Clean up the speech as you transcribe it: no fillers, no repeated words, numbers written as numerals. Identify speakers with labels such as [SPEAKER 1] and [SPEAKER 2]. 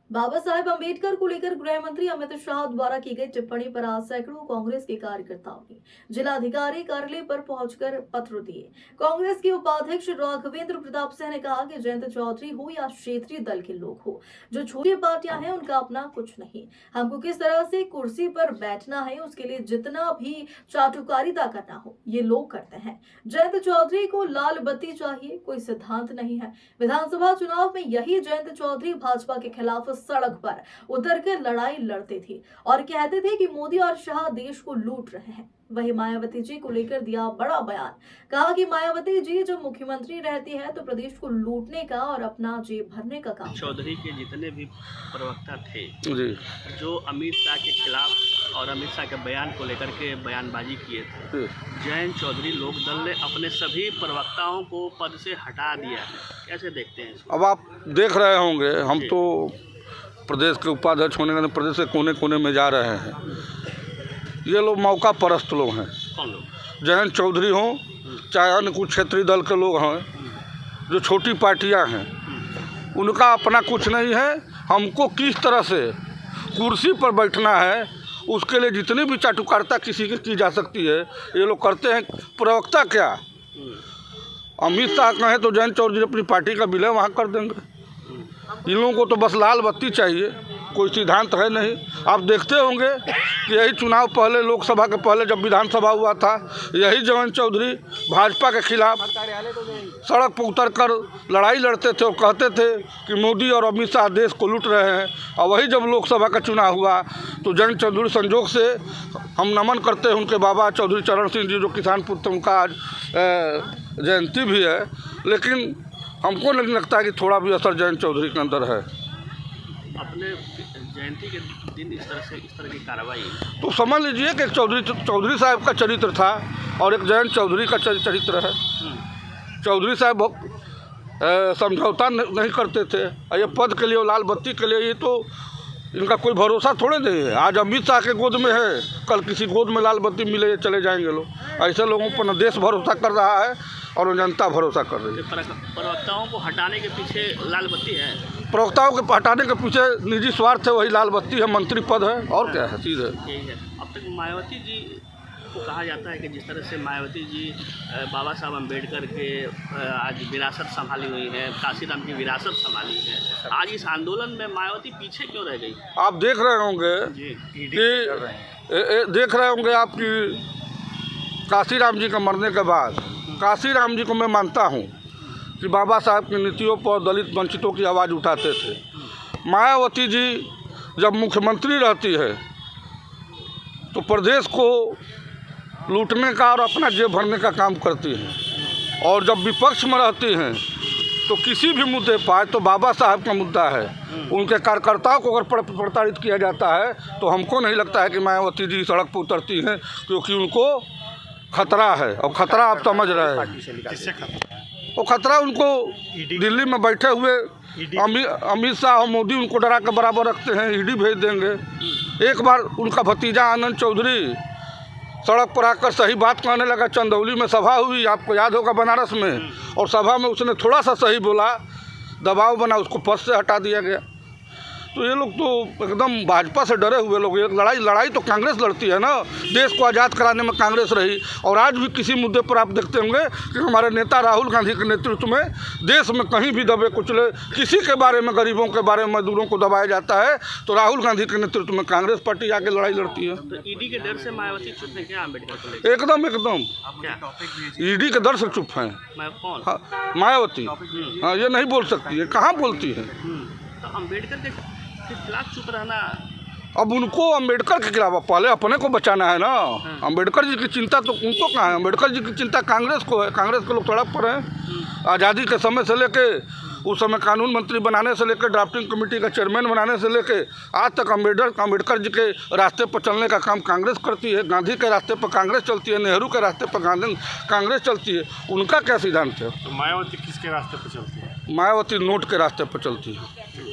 [SPEAKER 1] बाबा साहेब अम्बेडकर को लेकर गृह मंत्री अमित शाह द्वारा की गई टिप्पणी पर आज सैकड़ों कांग्रेस के कार्यकर्ताओं ने जिलाधिकारी कार्यालय पर पहुंचकर पत्र दिए। कांग्रेस के उपाध्यक्ष राघवेंद्र प्रताप सिंह ने कहा कि जयंत चौधरी हो या क्षेत्रीय दल के लोग हो, जो छोटी पार्टियां हैं उनका अपना कुछ नहीं। हमको किस तरह से कुर्सी पर बैठना है उसके लिए जितना भी चाटुकारिता करना हो ये लोग करते हैं। जयंत चौधरी को लाल बत्ती चाहिए, कोई सिद्धांत नहीं है। विधानसभा चुनाव में यही जयंत चौधरी भाजपा के खिलाफ सड़क पर उतरकर लड़ाई लड़ते थे और कहते थे कि मोदी और शाह देश को लूट रहे हैं। वही मायावती जी को लेकर दिया बड़ा बयान, कहा कि मायावती जी जब मुख्यमंत्री रहती है तो प्रदेश को लूटने का और अपना जेब भरने का काम।
[SPEAKER 2] चौधरी के जितने भी प्रवक्ता थे
[SPEAKER 3] जी,
[SPEAKER 2] जो अमित शाह के खिलाफ और अमित शाह के बयान को लेकर के बयानबाजी किए थे, जयंत चौधरी लोकदल ने अपने सभी प्रवक्ताओं को पद से हटा दिया है। कैसे देखते हैं इसको?
[SPEAKER 3] अब आप देख रहे होंगे, हम तो प्रदेश के उपाध्यक्ष होने के नाते प्रदेश के कोने कोने में जा रहे हैं। ये लोग मौका परस्त लोग हैं।
[SPEAKER 2] कौन लोग?
[SPEAKER 3] जयंत चौधरी हों चाहे अन्य कुछ क्षेत्रीय दल के लोग हैं, जो छोटी पार्टियां हैं, उनका अपना कुछ नहीं है। हमको किस तरह से कुर्सी पर बैठना है उसके लिए जितनी भी चाटुकारिता किसी की जा सकती है ये लोग करते हैं। प्रवक्ता क्या, अमित शाह कहें तो जयंत चौधरी अपनी पार्टी का विलय वहाँ कर देंगे। इन लोगों को तो बस लाल बत्ती चाहिए, कोई सिद्धांत है नहीं। आप देखते होंगे कि यही चुनाव पहले, लोकसभा के पहले जब विधानसभा हुआ था, यही जयंत चौधरी भाजपा के खिलाफ सड़क पर उतर कर लड़ाई लड़ते थे और कहते थे कि मोदी और अमित शाह देश को लूट रहे हैं। और वही जब लोकसभा का चुनाव हुआ तो जयंत चौधरी, संजोग से हम नमन करते हैं उनके बाबा चौधरी चरण सिंह जी, जो किसान पुत्र, उनका आज जयंती भी है, लेकिन हमको नहीं लगता कि थोड़ा भी असर जयंत चौधरी के अंदर है।
[SPEAKER 2] अपने जयंती के दिन इस तरह की कार्रवाई,
[SPEAKER 3] तो समझ लीजिए कि एक चौधरी साहब का चरित्र था और एक जयंत चौधरी का चरित्र है। चौधरी साहब समझौता नहीं करते थे। ये पद के लिए, लाल बत्ती के लिए, ये तो इनका कोई भरोसा थोड़े नहीं है। आज अमित शाह के गोद में है, कल किसी गोद में लाल बत्ती मिले चले जाएंगे लोग। ऐसे लोगों पर न देश भरोसा कर रहा है और जनता भरोसा कर रही है।
[SPEAKER 2] प्रवक्ताओं को हटाने के पीछे लाल बत्ती है।
[SPEAKER 3] प्रवक्ताओं के हटाने के पीछे निजी स्वार्थ है, वही लाल बत्ती है, मंत्री पद है, और क्या है, चीज़ है।
[SPEAKER 2] यही है। अब तक मायावती जी को कहा जाता है कि जिस तरह से मायावती जी बाबा साहब अम्बेडकर के आज विरासत संभाली हुई है, काशीराम की विरासत संभाली है, आज इस आंदोलन में मायावती पीछे क्यों रह गई?
[SPEAKER 3] आप देख रहे होंगे कि देख रहे होंगे आप कि काशीराम जी के मरने के बाद, काशीराम जी को मैं मानता हूँ कि बाबा साहब की नीतियों पर दलित वंचितों की आवाज़ उठाते थे। मायावती जी जब मुख्यमंत्री रहती है तो प्रदेश को लूटने का और अपना जेब भरने का काम करती हैं, और जब विपक्ष में रहती हैं तो किसी भी मुद्दे पर, तो बाबा साहब का मुद्दा है, उनके कार्यकर्ताओं को अगर प्रताड़ित किया जाता है तो हमको नहीं लगता है कि मायावती जी सड़क पर उतरती हैं, क्योंकि उनको खतरा है। और खतरा आप समझ रहे हैं, वो खतरा उनको दिल्ली में बैठे हुए अमित शाह और मोदी उनको डरा के बराबर रखते हैं। ईडी भेज देंगे। एक बार उनका भतीजा आनंद चौधरी सड़क पर आकर सही बात कहने लगा। चंदौली में सभा हुई, आपको याद होगा, बनारस में, और सभा में उसने थोड़ा सा सही बोला, दबाव बना, उसको पद से हटा दिया गया। तो ये लोग तो एकदम भाजपा से डरे हुए लोग। एक लड़ाई तो कांग्रेस लड़ती है ना, देश को आज़ाद कराने में कांग्रेस रही, और आज भी किसी मुद्दे पर आप देखते होंगे कि हमारे नेता राहुल गांधी के नेतृत्व में देश में कहीं भी दबे कुचले किसी के बारे में, गरीबों के बारे में, मजदूरों को दबाया जाता है तो राहुल गांधी के नेतृत्व में कांग्रेस पार्टी आके लड़ाई लड़ती है।
[SPEAKER 2] तो ईडी के डर से मायावती चुप है क्या अम्बेडकर को लेकर?
[SPEAKER 3] एकदम ईडी के डर से चुप हैं।
[SPEAKER 2] कौन?
[SPEAKER 3] हाँ, मायावती। हाँ, ये नहीं बोल सकती है, कहाँ बोलती है।
[SPEAKER 2] तो अम्बेडकर के खिलाफ चुप रहना,
[SPEAKER 3] अब उनको अम्बेडकर के खिलाफ पहले अपने को बचाना है ना। अम्बेडकर जी की चिंता तो उनको कहाँ है, अम्बेडकर जी की चिंता कांग्रेस को है। कांग्रेस के लोग सड़क पर हैं। आज़ादी के समय से लेके उस समय कानून मंत्री बनाने से लेकर, ड्राफ्टिंग कमेटी का चेयरमैन बनाने से लेके आज तक अम्बेडकर जी के रास्ते पर चलने का काम कांग्रेस करती है। गांधी के रास्ते पर कांग्रेस चलती है, नेहरू के रास्ते पर कांग्रेस चलती है। उनका क्या सिद्धांत है?
[SPEAKER 4] तो मायावती किसके रास्ते पर चलती है?
[SPEAKER 3] मायावती नोट के रास्ते पर चलती है।